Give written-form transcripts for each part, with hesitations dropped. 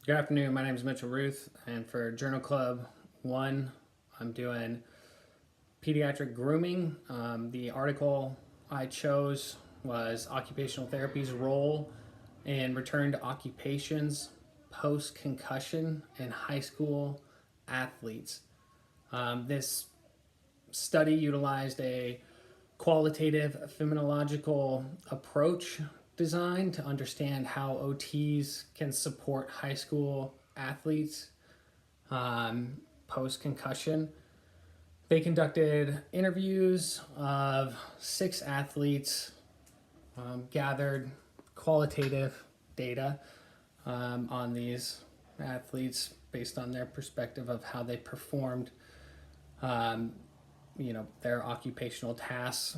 Good afternoon. My name is Mitchell Ruth, and for Journal Club 1, I'm doing pediatric grooming. The article I chose was Occupational Therapy's Role in Return to Occupations Post Concussion in High School Athletes. This study utilized a qualitative phenomenological approach designed to understand how OTs can support high school athletes post concussion. They conducted interviews of 6 athletes, gathered qualitative data on these athletes based on their perspective of how they performed um, their occupational tasks,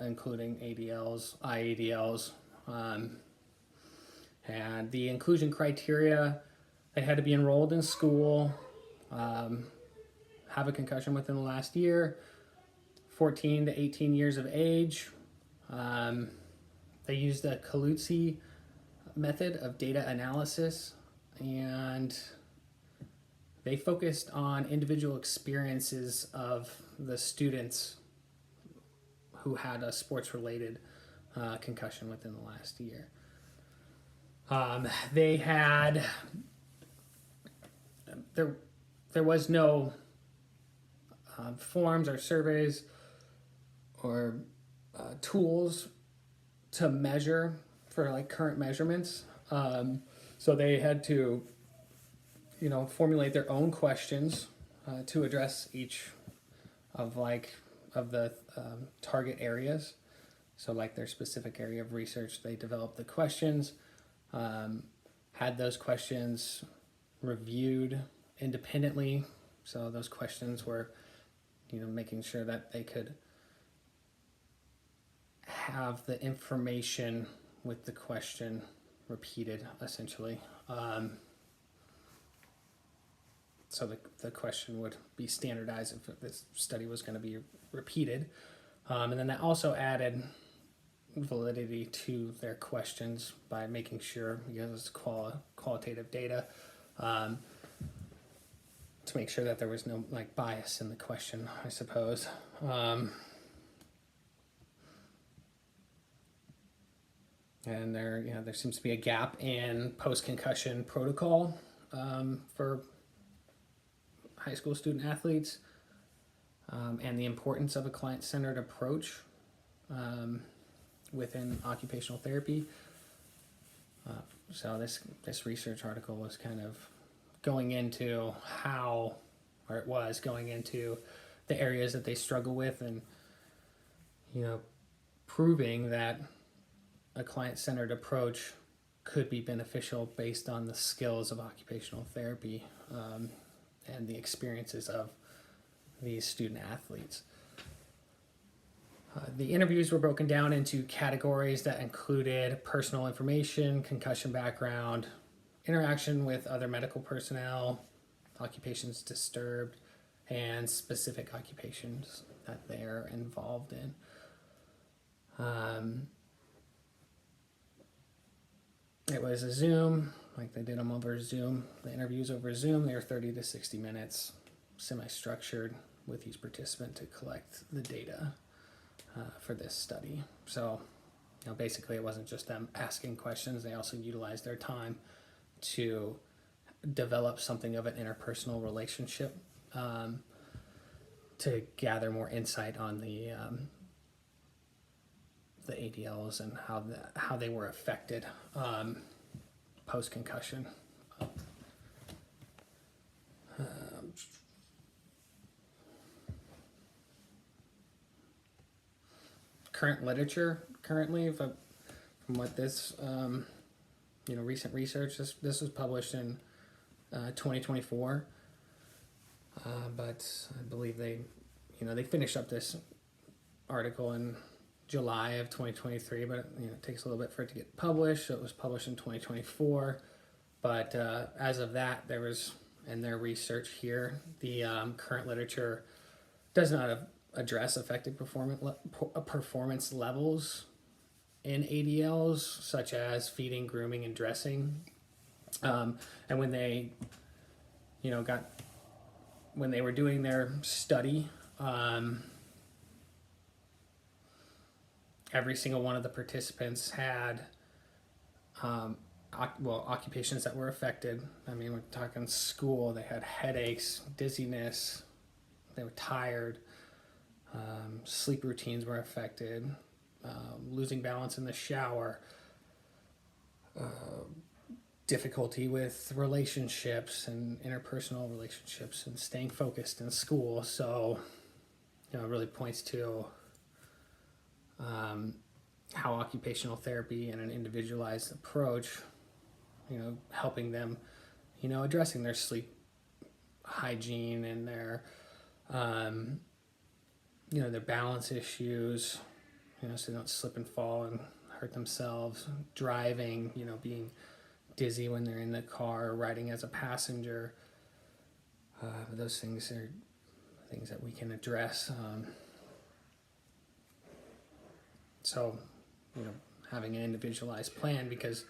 including ADLs, IADLs, um, and the inclusion criteria. They had to be enrolled in school, um, have a concussion within the last year, 14 to 18 years of age. Um, they used the Kaluzi method of data analysis, and they focused on individual experiences of the students who had a sports-related concussion within the last year. They had there was no forms or surveys or tools to measure for like current measurements. So they had to formulate their own questions to address each of the target areas. So like their specific area of research, they developed the questions, had those questions reviewed independently. So those questions were, making sure that they could have the information with the question repeated, essentially. So the question would be standardized if this study was going to be repeated. And then that also added validity to their questions by making sure, because it's qualitative data, to make sure that there was no bias in the question, I suppose. And there seems to be a gap in post-concussion protocol for high school student athletes, and the importance of a client-centered approach within occupational therapy. So this research article was kind of going into going into the areas that they struggle with, and proving that a client-centered approach could be beneficial based on the skills of occupational therapy and the experiences of these student athletes. The interviews were broken down into categories that included personal information, concussion background, interaction with other medical personnel, occupations disturbed, and specific occupations that they're involved in. It was a Zoom, like they did them over Zoom. The interviews over Zoom, they were 30 to 60 minutes, semi-structured, with each participant to collect the data for this study. So, basically it wasn't just them asking questions, they also utilized their time to develop something of an interpersonal relationship, to gather more insight on the ADLs and how they were affected post concussion. Current literature currently, from what this recent research, this was published in 2024, but I believe they finished up this article in July of 2023, but it takes a little bit for it to get published. So it was published in 2024, but as of that, there was in their research here, the current literature does not address effective performance levels in ADLs, such as feeding, grooming, and dressing. And when they, when they were doing their study, every single one of the participants had, occupations that were affected. I mean, we're talking school, they had headaches, dizziness, they were tired, sleep routines were affected, losing balance in the shower, difficulty with relationships and interpersonal relationships and staying focused in school. So, it really points to how occupational therapy and an individualized approach, helping them, addressing their sleep hygiene and their, their balance issues, so they don't slip and fall and hurt themselves, driving, being dizzy when they're in the car, riding as a passenger. Those things are things that we can address. So, having an individualized plan, because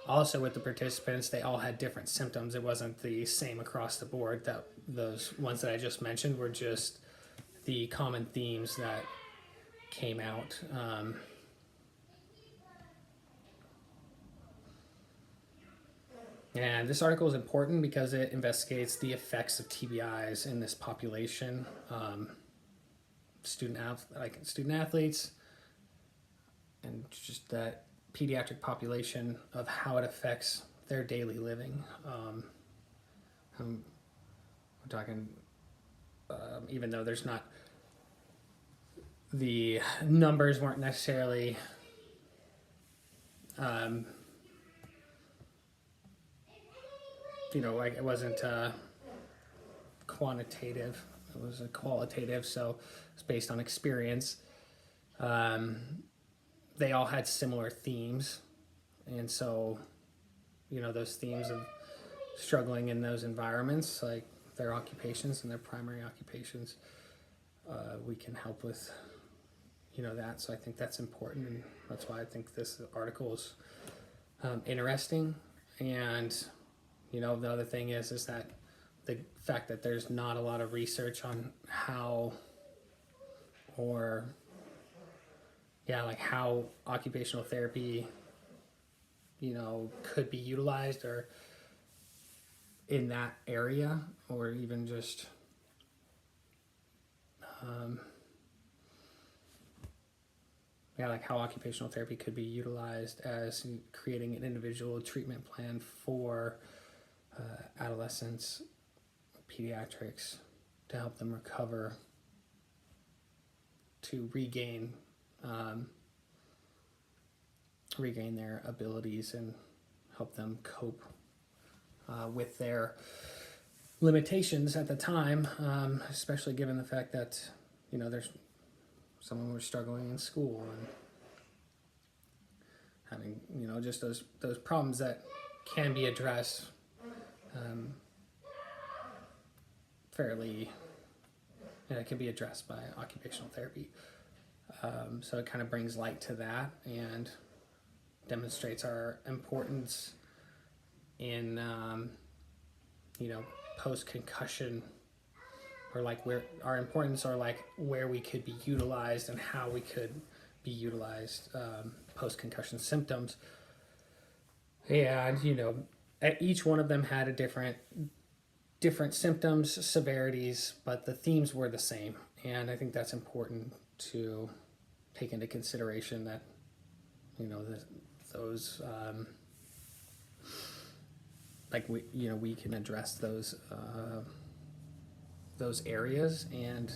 also with the participants, they all had different symptoms. It wasn't the same across the board. That those ones that I just mentioned were just the common themes that came out. And this article is important because it investigates the effects of TBIs in this population, student athletes, and just that pediatric population, of how it affects their daily living. We're talking, even though there's not, the numbers weren't necessarily like, it wasn't quantitative, it was a qualitative, so it's based on experience. They all had similar themes, and so, those themes of struggling in those environments, like their occupations and their primary occupations, we can help with, that. So I think that's important, and that's why I think this article is interesting. And the other thing is that the fact that there's not a lot of research on how, how occupational therapy, could be utilized, or in that area, or even just how occupational therapy could be utilized as creating an individual treatment plan for adolescents, pediatrics, to help them recover, to regain their abilities, and help them cope with their limitations at the time, especially given the fact that there's some of them were struggling in school and having just those problems that can be addressed fairly, it can be addressed by occupational therapy. So it kind of brings light to that and demonstrates our importance in post-concussion, or where our importance, or where we could be utilized and how we could be utilized post-concussion symptoms. And each one of them had a different symptoms, severities, but the themes were the same. And I think that's important to take into consideration, that those we can address those areas and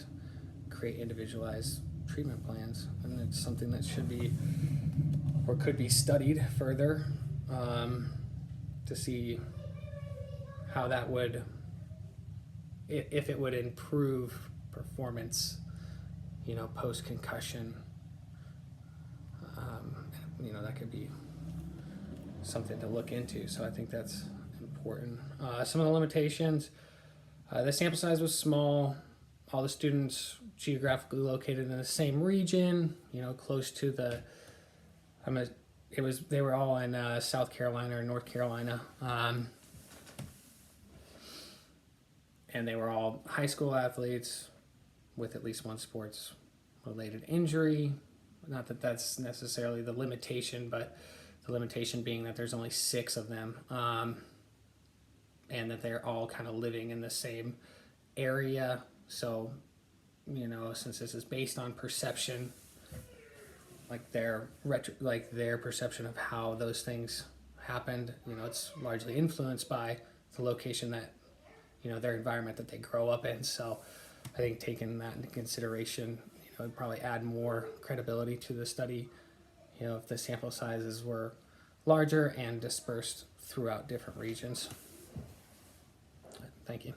create individualized treatment plans. And it's something that should be, or could be, studied further to see how that would, if it would improve performance, post-concussion. That could be something to look into. So I think that's important. Some of the limitations: the sample size was small. All the students geographically located in the same region. Close to the. I'm they were all in South Carolina or North Carolina, and they were all high school athletes with at least one sports related injury. Not that that's necessarily the limitation, but the limitation being that there's only 6 of them, and that they're all kind of living in the same area. So, since this is based on perception, like their perception of how those things happened, it's largely influenced by the location that, their environment that they grow up in. So I think taking that into consideration, would probably add more credibility to the study, if the sample sizes were larger and dispersed throughout different regions. Thank you.